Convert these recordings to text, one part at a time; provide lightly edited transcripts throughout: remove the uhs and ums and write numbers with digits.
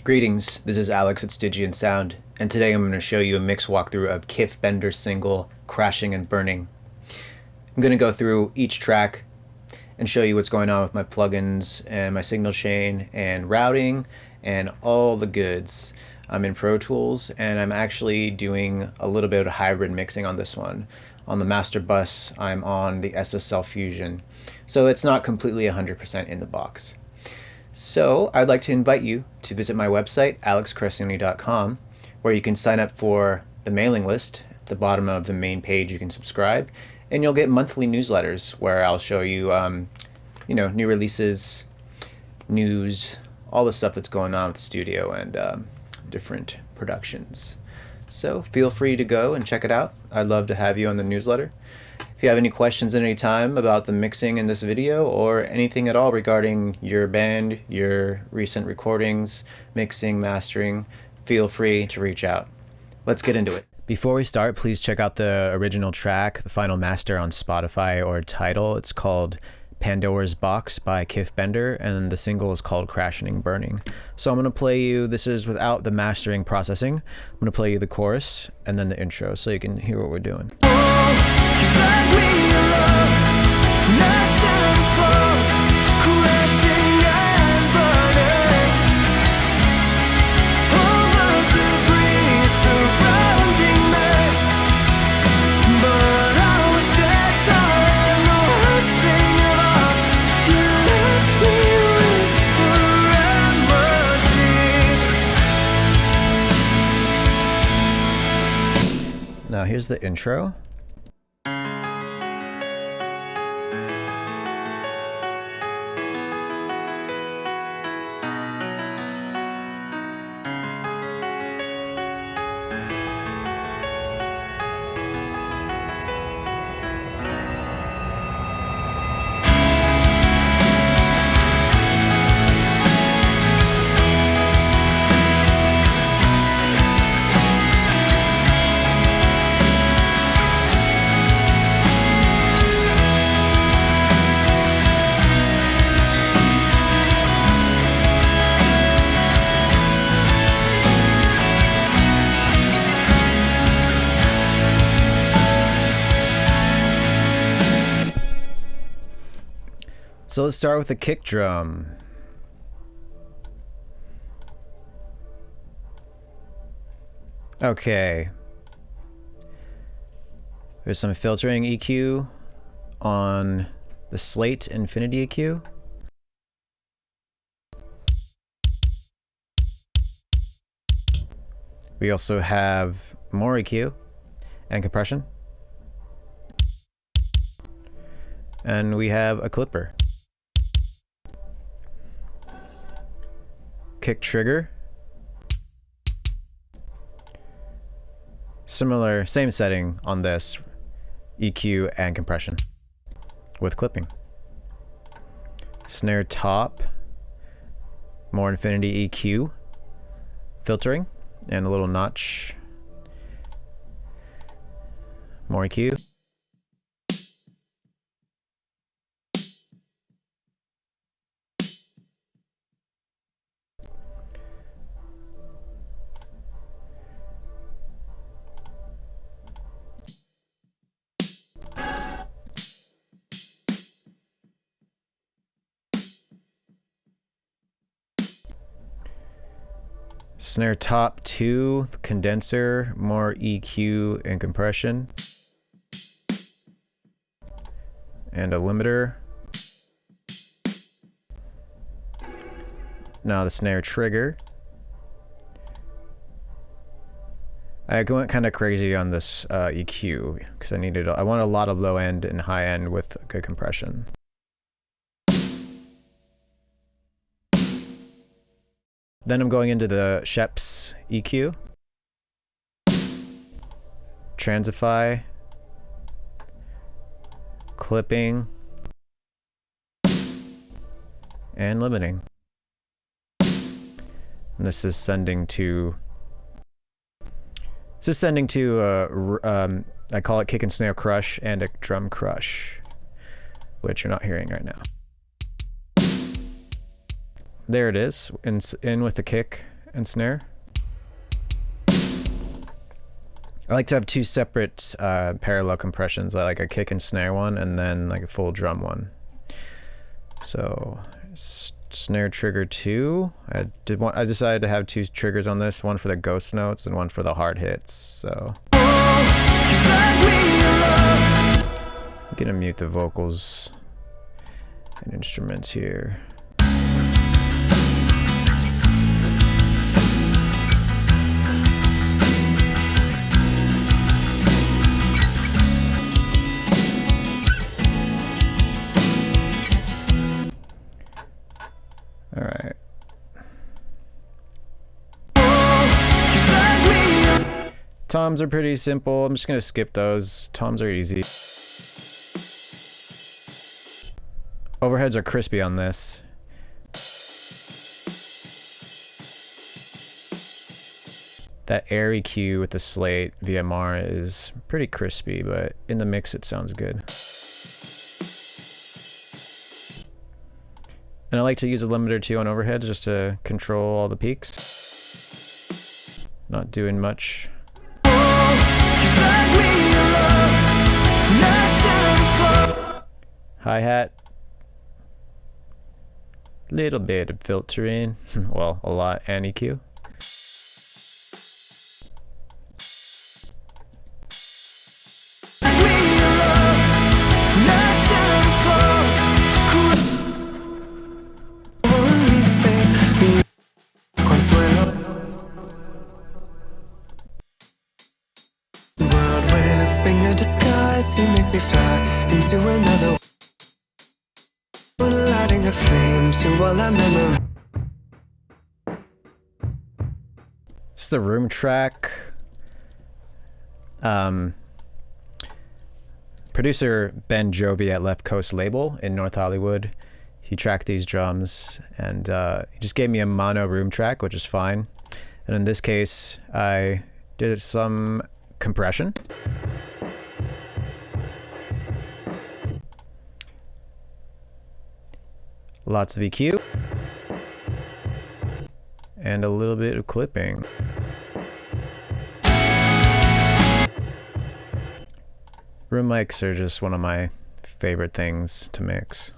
Greetings, this is Alex at Stygian Sound, and today I'm going to show you a mix walkthrough of Kif Bender's single, Crashing and Burning. I'm going to go through each track and show you what's going on with my plugins and my signal chain and routing and all the goods. I'm in Pro Tools and I'm actually doing a little bit of hybrid mixing on this one. On the master bus, I'm on the SSL Fusion, so it's not completely 100% in the box. So I'd like to invite you to visit my website, alexcrescioni.com, where you can sign up for the mailing list. At the bottom of the main page you can subscribe, and you'll get monthly newsletters where I'll show you, new releases, news, all the stuff that's going on with the studio and different productions. So feel free to go and check it out. I'd love to have you on the newsletter. If you have any questions at any time about the mixing in this video or anything at all regarding your band, your recent recordings, mixing, mastering, feel free to reach out. Let's get into it. Before we start, please check out the original track, the final master on Spotify or Tidal. It's called Pandora's Box by Kif Bender, and the single is called Crashing and Burning. So I'm going to play you, this is without the mastering processing, I'm going to play you the chorus and then the intro so you can hear what we're doing. Now here's the intro. So let's start with the kick drum. Okay. There's some filtering EQ on the Slate Infinity EQ. We also have more EQ and compression. And we have a clipper. Kick trigger. Similar, same setting on this, EQ and compression with clipping. Snare top, more Infinity EQ, filtering, and a little notch, more EQ. Snare top 2, condenser, more EQ and compression, and a limiter. Now the snare trigger. I went kind of crazy on this EQ because I want a lot of low end and high end with good compression. Then I'm going into the Sheps EQ, Transify, clipping, and limiting. And this is sending to I call it kick and snare crush and a drum crush, which you're not hearing right now. There it is, in with the kick and snare. I like to have two separate parallel compressions, like a kick and snare one, and then like a full drum one. So snare trigger 2. I decided to have 2 triggers on this, one for the ghost notes and one for the hard hits. So I'm gonna mute the vocals and instruments here. All right. Toms are pretty simple. I'm just gonna skip those. Toms are easy. Overheads are crispy on this. That air EQ with the Slate VMR is pretty crispy, but in the mix it sounds good. And I like to use a limiter too on overheads just to control all the peaks. Not doing much. Hi-hat. Little bit of filtering. Well, a lot, and EQ. This is the room track. Producer Ben Jovi at Left Coast Label in North Hollywood. He tracked these drums and he just gave me a mono room track, which is fine. And in this case, I did some compression. Lots of EQ. And a little bit of clipping. Room mics are just one of my favorite things to mix.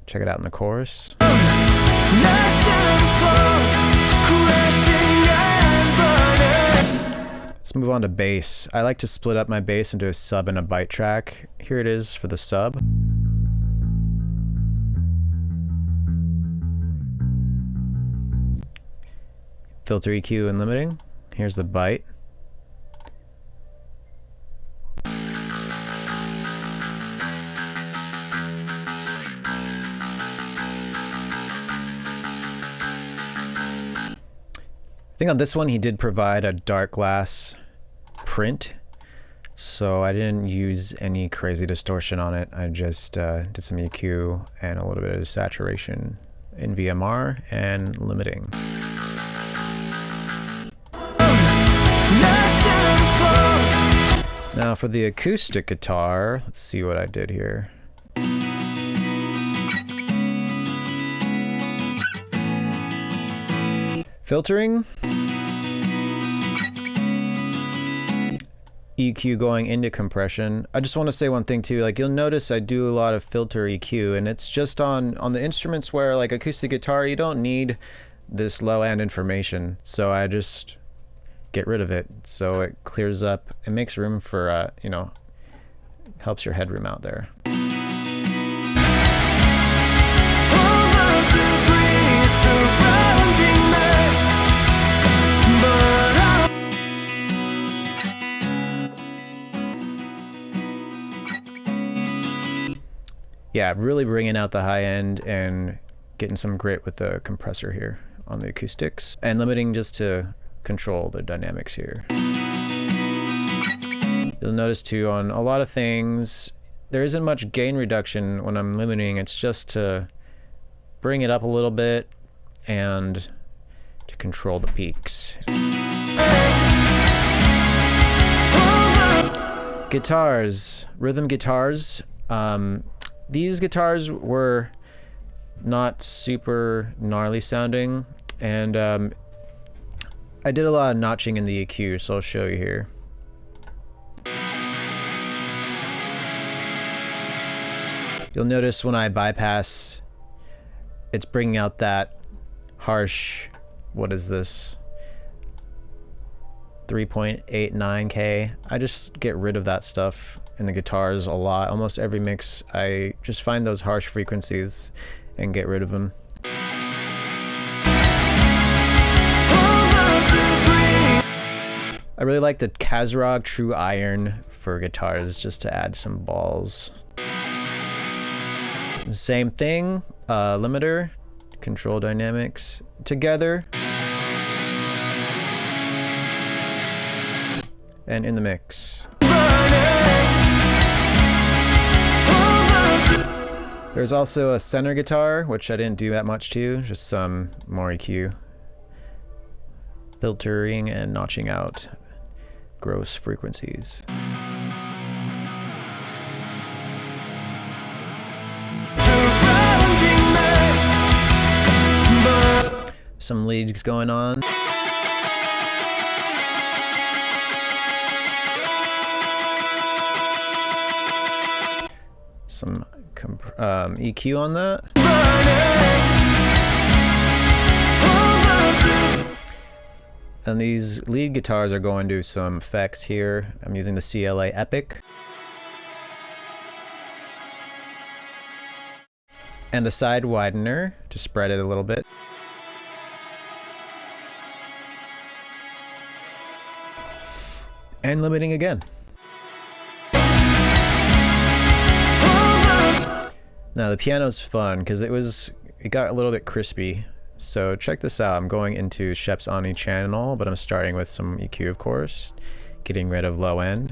Check it out in the chorus. Let's move on to bass. I like to split up my bass into a sub and a bite track. Here it is for the sub. Filter EQ and limiting. Here's the bite. I think on this one he did provide a dark glass print, so I didn't use any crazy distortion on it. I just did some EQ and a little bit of saturation in VMR and limiting. Now for the acoustic guitar, let's see what I did here. Filtering. EQ going into compression. I just want to say one thing too, like you'll notice I do a lot of filter EQ, and it's just on the instruments where like acoustic guitar, you don't need this low end information. So I just get rid of it. So it clears up, it makes room for, you know, helps your headroom out there. Yeah, really bringing out the high end and getting some grit with the compressor here on the acoustics, and limiting just to control the dynamics here. You'll notice too on a lot of things, there isn't much gain reduction when I'm limiting. It's just to bring it up a little bit and to control the peaks. Guitars, rhythm guitars. These guitars were not super gnarly sounding, and I did a lot of notching in the EQ, so I'll show you here. You'll notice when I bypass, it's bringing out that harsh, what is this? 3.89K. I just get rid of that stuff in the guitars a lot. Almost every mix, I just find those harsh frequencies and get rid of them. I really like the Kazrog True Iron for guitars, just to add some balls. Same thing, limiter, control dynamics together, and in the mix. There's also a center guitar, which I didn't do that much to, just some more EQ. Filtering and notching out gross frequencies. Some leads going on. Some EQ on that. And these lead guitars are going to some effects here. I'm using the CLA Epic. And the side widener to spread it a little bit. And limiting again. Now the piano's fun because it got a little bit crispy. So check this out. I'm going into Shep's Omni channel, but I'm starting with some EQ, of course, getting rid of low end.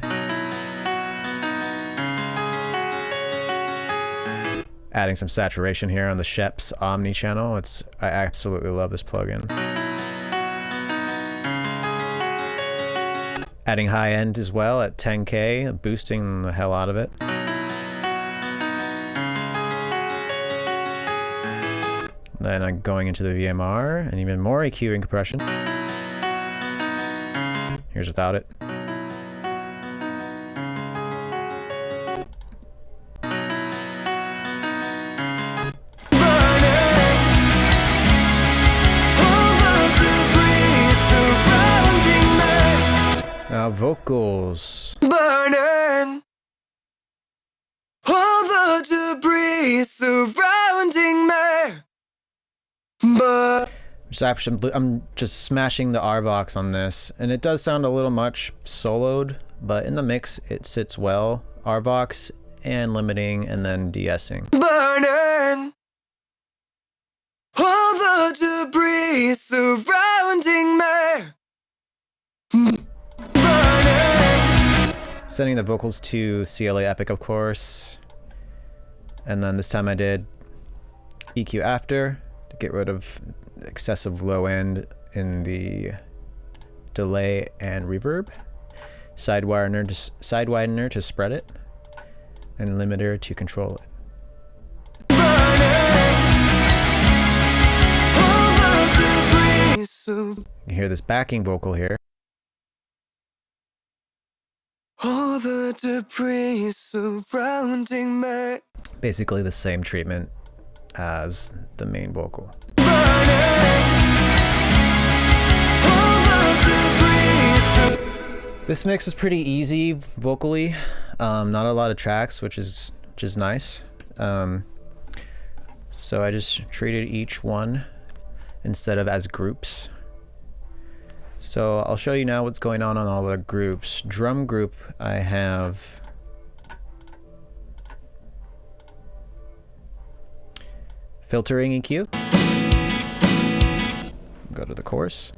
Adding some saturation here on the Shep's Omni channel. I absolutely love this plugin. Adding high end as well at 10K, boosting the hell out of it. Then I'm going into the VMR and even more EQ and compression. Here's without it. Now vocals. Burning all the debris surrounding me. I'm just smashing the RVox on this, and it does sound a little much soloed, but in the mix it sits well. RVox and limiting and then de-essing. Burning all the debris surrounding me. Burning. Sending the vocals to CLA Epic, of course. And then this time I did EQ after to get rid of excessive low end in the delay and reverb. Side widener to spread it, and limiter to control it. You can hear this backing vocal here. All the debris surrounding me. Basically the same treatment as the main vocal. This mix is pretty easy vocally, not a lot of tracks, which is nice. So I just treated each one instead of as groups. So I'll show you now what's going on all the groups. Drum group, I have filtering EQ. Go to the chorus.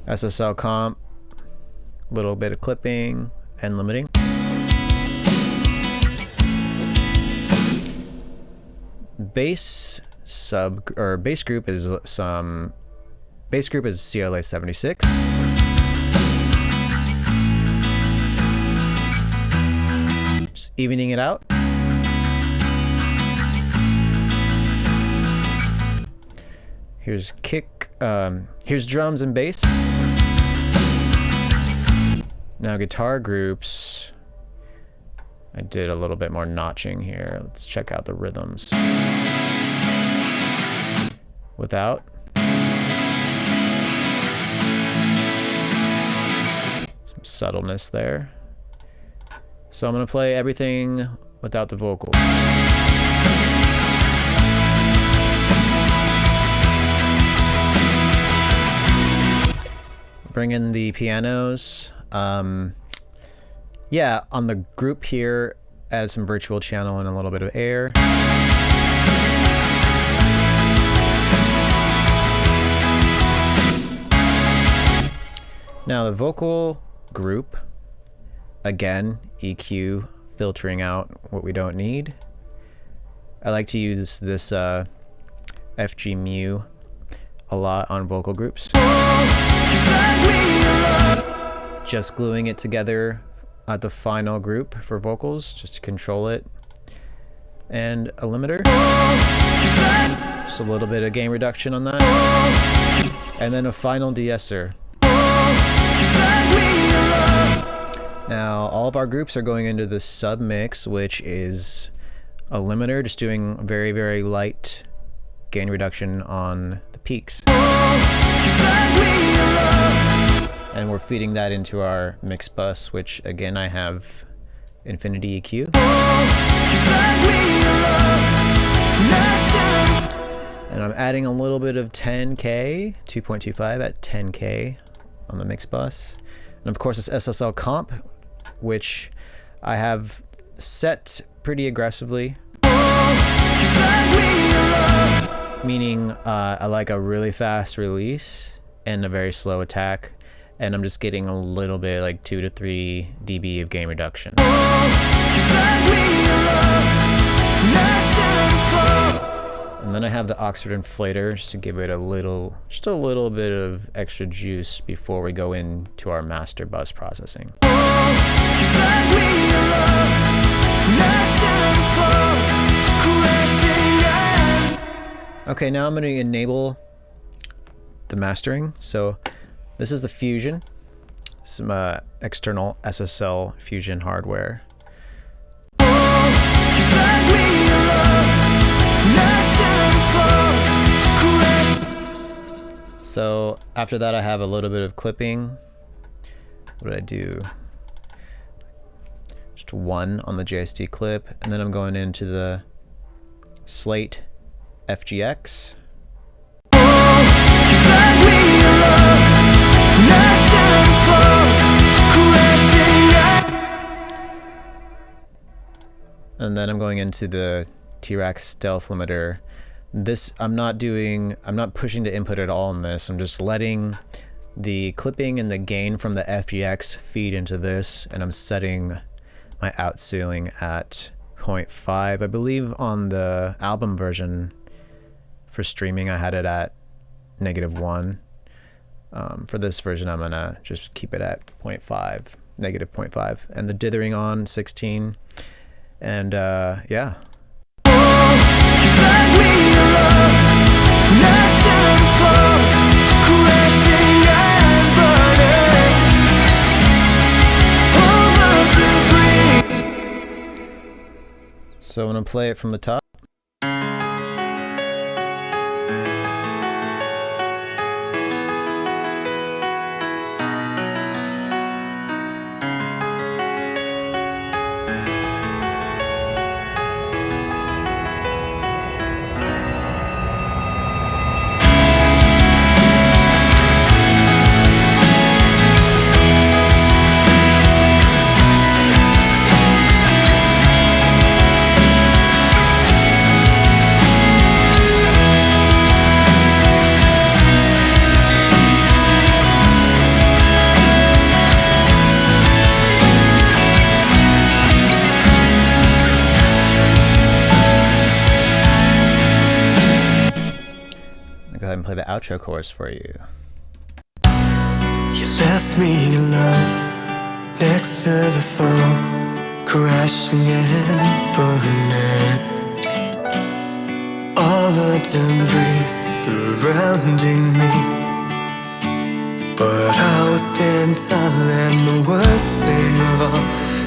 SSL comp, little bit of clipping and limiting. Bass group is CLA 76. Just evening it out. Here's kick. Here's drums and bass. Now guitar groups. I did a little bit more notching here. Let's check out the rhythms. Without. Some subtleness there. So I'm gonna play everything without the vocals. Bring in the pianos. Yeah, on the group here, added some virtual channel and a little bit of air. Now the vocal group, again, EQ, filtering out what we don't need. I like to use this FG mu a lot on vocal groups. Just gluing it together at the final group for vocals, just to control it. And a limiter. Just a little bit of gain reduction on that. And then a final de-esser. Now, all of our groups are going into the sub mix, which is a limiter, just doing very, very light gain reduction on the peaks. And we're feeding that into our mix bus, which again, I have infinity EQ. And I'm adding a little bit of 10K, 2.25 at 10K on the mix bus. And of course, this SSL comp, which I have set pretty aggressively. Meaning I like a really fast release and a very slow attack. And I'm just getting a little bit, like 2 to 3 dB of gain reduction. And then I have the Oxford inflator just to give it a little, just a little bit of extra juice before we go into our master bus processing. Okay, now I'm going to enable the mastering. So this is the Fusion, some external SSL Fusion hardware. So after that, I have a little bit of clipping. What did I do? Just 1 on the JST clip, and then I'm going into the Slate FGX. And then I'm going into the T-Rack Stealth limiter. This, I'm not pushing the input at all in this. I'm just letting the clipping and the gain from the FGX feed into this, and I'm setting my out ceiling at 0.5. I believe on the album version for streaming, I had it at -1. For this version, I'm gonna just keep it at 0.5, -0.5. And the dithering on 16. And yeah. So I'm gonna play it from the top. Go ahead and play the outro chorus for you. You left me alone next to the phone, crashing and burning. All the debris surrounding me, but I will stand tall, and the worst thing of all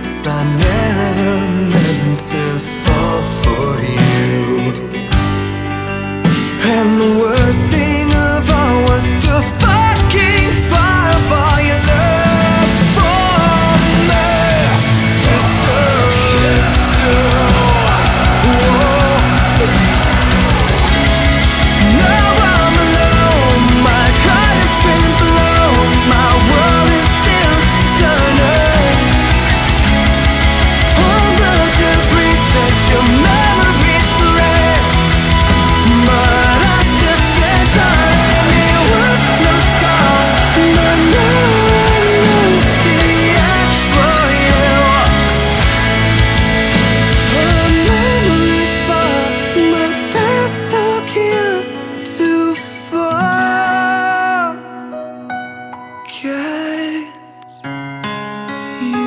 is I never meant to fall for you. And the worst thing of all was the fucking fireball you left for me to turn to. Now I'm alone, my heart has been blown, my world is still turning. All the debris set your memories forever, but I still stand tall, and it was close call. But now I know the actual you. Her memories fall, but there's no cure to forget you.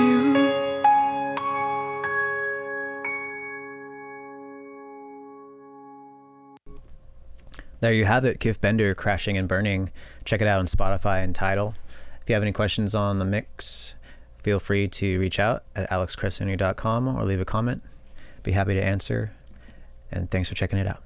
There you have it, Kif Bender, Crashing and Burning. Check it out on Spotify and Tidal. If you have any questions on the mix, feel free to reach out at alexcresceny.com or leave a comment. Be happy to answer. And thanks for checking it out.